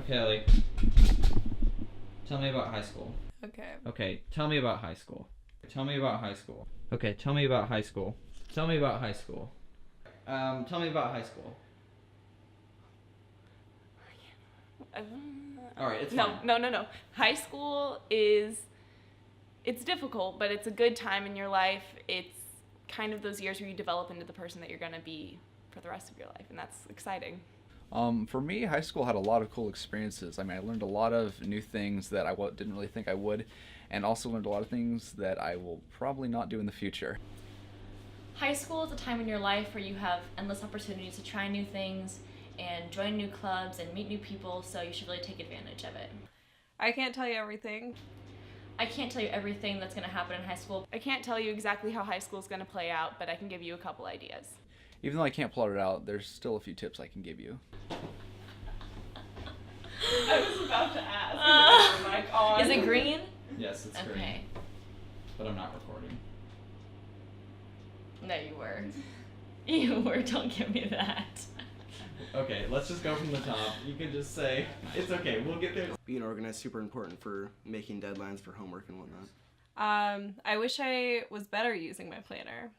Kelly, tell me about high school. Okay. Okay, tell me about high school. Tell me about high school. Okay, tell me about high school. Tell me about high school. Tell me about high school. Alright, it's fine. No. High school it's difficult, but it's a good time in your life. It's kind of those years where you develop into the person that you're going to be for the rest of your life, and that's exciting. For me, high school had a lot of cool experiences. I mean, I learned a lot of new things that I didn't really think I would, and also learned a lot of things that I will probably not do in the future. High school is a time in your life where you have endless opportunities to try new things and join new clubs and meet new people, so you should really take advantage of it. I can't tell you everything. I can't tell you everything that's going to happen in high school. I can't tell you exactly how high school is going to play out, but I can give you a couple ideas. Even though I can't plot it out, there's still a few tips I can give you. I was about to ask. Is it green? Yes, it's Okay. green. But I'm not recording. No, you were. You were. Don't give me that. Okay, let's just go from the top. You can just say, it's okay, we'll get there. Being organized is super important for making deadlines for homework and whatnot. I wish I was better using my planner.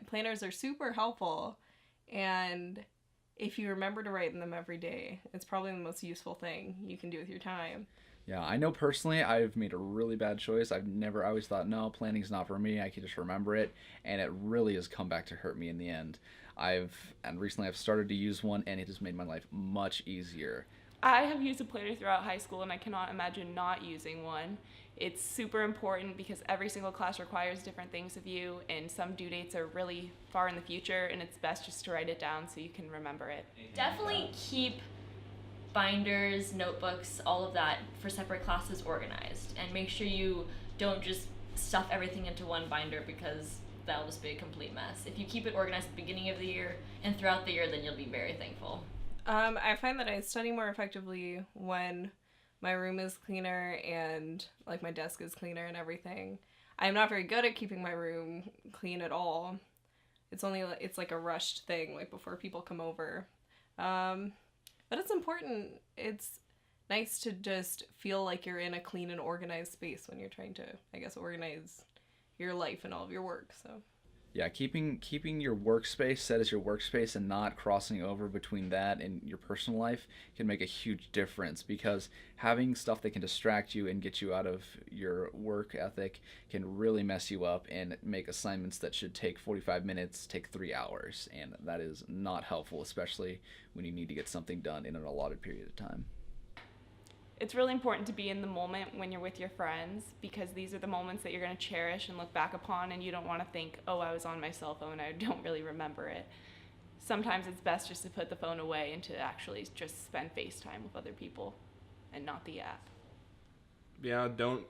Planners are super helpful, and if you remember to write in them every day, it's probably the most useful thing you can do with your time. Yeah, I know personally I've made a really bad choice. I always thought, no, planning's not for me. I can just remember it, and it really has come back to hurt me in the end. Recently I've started to use one, and it has made my life much easier. I have used a planner throughout high school, and I cannot imagine not using one. It's super important because every single class requires different things of you, and some due dates are really far in the future, and it's best just to write it down so you can remember it. Definitely keep binders, notebooks, all of that for separate classes organized, and make sure you don't just stuff everything into one binder because that'll just be a complete mess. If you keep it organized at the beginning of the year and throughout the year, then you'll be very thankful. I find that I study more effectively when my room is cleaner and like my desk is cleaner and everything. I'm not very good at keeping my room clean at all. It's like a rushed thing, like before people come over. But it's important. It's nice to just feel like you're in a clean and organized space when you're trying to, I guess, organize your life and all of your work. So Yeah, keeping your workspace set as your workspace and not crossing over between that and your personal life can make a huge difference, because having stuff that can distract you and get you out of your work ethic can really mess you up and make assignments that should take 45 minutes take 3 hours, and that is not helpful, especially when you need to get something done in an allotted period of time. it's really important to be in the moment when you're with your friends, because these are the moments that you're going to cherish and look back upon, and you don't want to think, oh, I was on my cell phone, I don't really remember it. Sometimes it's best just to put the phone away and to actually just spend FaceTime with other people and not the app. Yeah, don't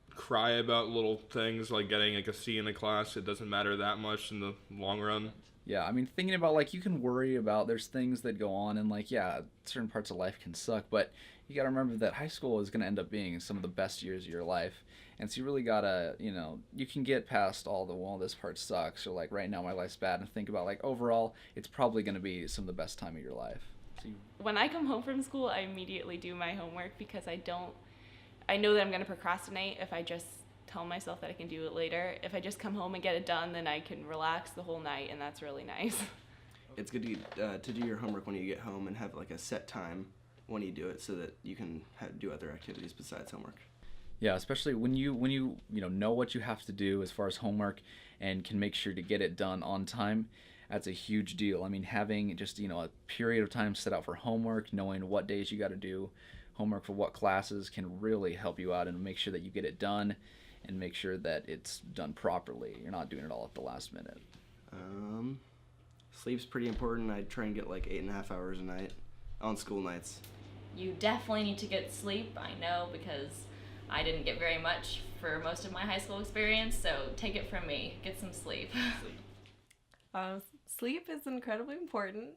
cry about little things like getting like a C in a class. It doesn't matter that much in the long run. Yeah, I mean, thinking about, like, you can worry about, there's things that go on, and, like, yeah, certain parts of life can suck, but you gotta remember that high school is gonna end up being some of the best years of your life, and so you really gotta, you can get past all the, well, this part sucks, or, like, right now my life's bad, and think about, like, overall, it's probably gonna be some of the best time of your life. When I come home from school, I immediately do my homework, because I know that I'm gonna procrastinate if I just tell myself that I can do it later. If I just come home and get it done, then I can relax the whole night, and that's really nice. It's good to do your homework when you get home and have like a set time when you do it, so that you can do other activities besides homework. Yeah, especially when you know what you have to do as far as homework and can make sure to get it done on time. That's a huge deal. I mean, having just a period of time set out for homework, knowing what days you got to do homework for what classes, can really help you out and make sure that you get it done and make sure that it's done properly. You're not doing it all at the last minute. Sleep's pretty important. I try and get like 8.5 hours a night on school nights. You definitely need to get sleep, I know, because I didn't get very much for most of my high school experience, so take it from me. Get some sleep. Sleep is incredibly important.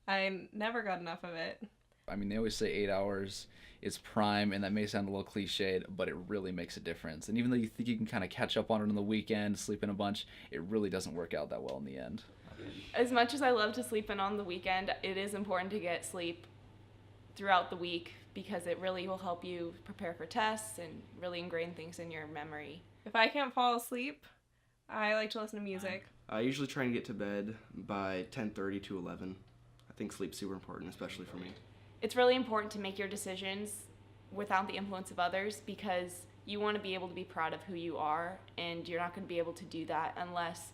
I never got enough of it. I mean, they always say 8 hours is prime, and that may sound a little cliched, but it really makes a difference. And even though you think you can kind of catch up on it on the weekend, sleep in a bunch, it really doesn't work out that well in the end. As much as I love to sleep in on the weekend, it is important to get sleep throughout the week, because it really will help you prepare for tests and really ingrain things in your memory. If I can't fall asleep, I like to listen to music. I usually try and get to bed by 10:30 to 11. I think sleep's super important, especially for me. It's really important to make your decisions without the influence of others, because you want to be able to be proud of who you are, and you're not going to be able to do that unless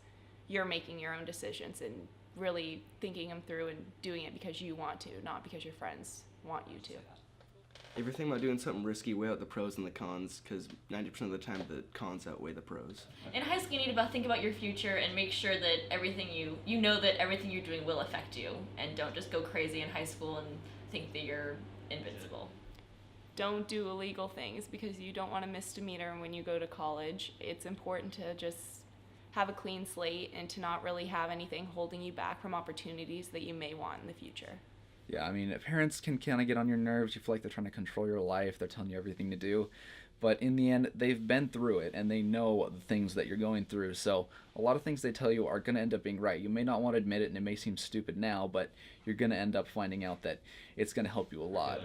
you're making your own decisions and really thinking them through and doing it because you want to, not because your friends want you to. If you're thinking about doing something risky, weigh out the pros and the cons, because 90% of the time the cons outweigh the pros. In high school, you need to think about your future and make sure that everything you know that everything you're doing will affect you, and don't just go crazy in high school and think that you're invincible. Don't do illegal things because you don't want a misdemeanor when you go to college. It's important to just have a clean slate and to not really have anything holding you back from opportunities that you may want in the future. Yeah, I mean, parents can kind of get on your nerves. You feel like they're trying to control your life. They're telling you everything to do. But in the end, they've been through it, and they know the things that you're going through. So a lot of things they tell you are going to end up being right. You may not want to admit it, and it may seem stupid now, but you're going to end up finding out that it's going to help you a lot.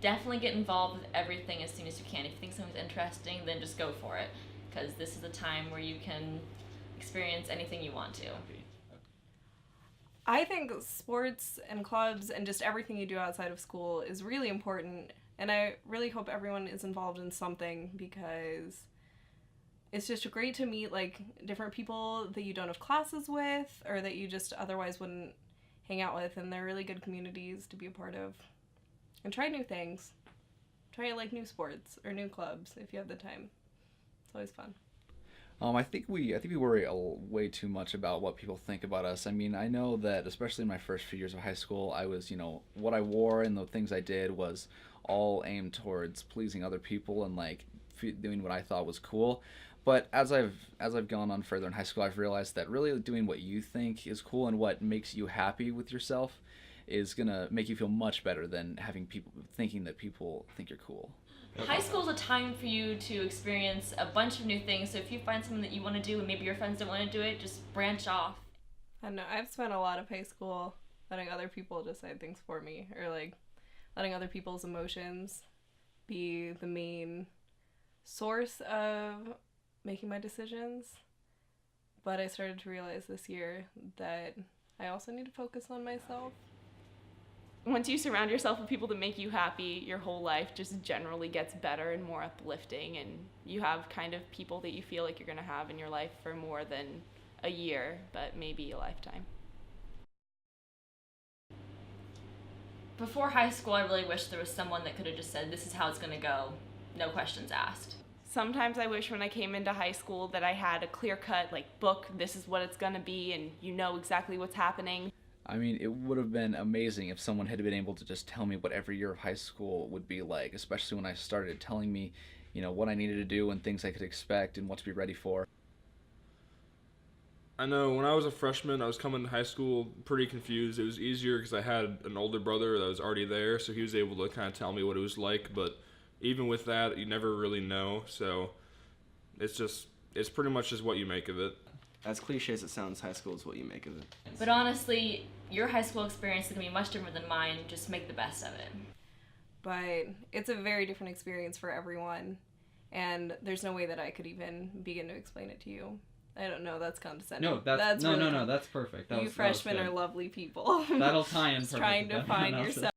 Definitely get involved with everything as soon as you can. If you think something's interesting, then just go for it, because this is a time where you can experience anything you want to. I think sports and clubs and just everything you do outside of school is really important, and I really hope everyone is involved in something, because it's just great to meet like different people that you don't have classes with or that you just otherwise wouldn't hang out with, and they're really good communities to be a part of. And try new things. Try like new sports or new clubs if you have the time. It's always fun. I think we worry way too much about what people think about us. I mean, I know that especially in my first few years of high school, I was, what I wore and the things I did was all aimed towards pleasing other people and like doing what I thought was cool. But as I've gone on further in high school, I've realized that really doing what you think is cool and what makes you happy with yourself is gonna make you feel much better than having people thinking that people think you're cool. High school is a time for you to experience a bunch of new things, so if you find something that you want to do and maybe your friends don't want to do it, just branch off. I don't know, I've spent a lot of high school letting other people decide things for me, or like letting other people's emotions be the main source of making my decisions. But I started to realize this year that I also need to focus on myself. Once you surround yourself with people that make you happy, your whole life just generally gets better and more uplifting, and you have kind of people that you feel like you're going to have in your life for more than a year, but maybe a lifetime. Before high school, I really wish there was someone that could have just said, this is how it's going to go, no questions asked. Sometimes I wish when I came into high school that I had a clear-cut, book, this is what it's going to be, and you know exactly what's happening. I mean, it would have been amazing if someone had been able to just tell me what every year of high school would be like, especially when I started telling me, what I needed to do and things I could expect and what to be ready for. I know when I was a freshman, I was coming to high school pretty confused. It was easier because I had an older brother that was already there, so he was able to kind of tell me what it was like, but even with that, you never really know, so it's pretty much just what you make of it. As cliche as it sounds, high school is what you make of it. But honestly, your high school experience is going to be much different than mine. Just make the best of it. But it's a very different experience for everyone, and there's no way that I could even begin to explain it to you. I don't know, that's condescending. No, that's really no, that's perfect. You freshmen are lovely people. That'll tie in perfectly. Trying to find yourself.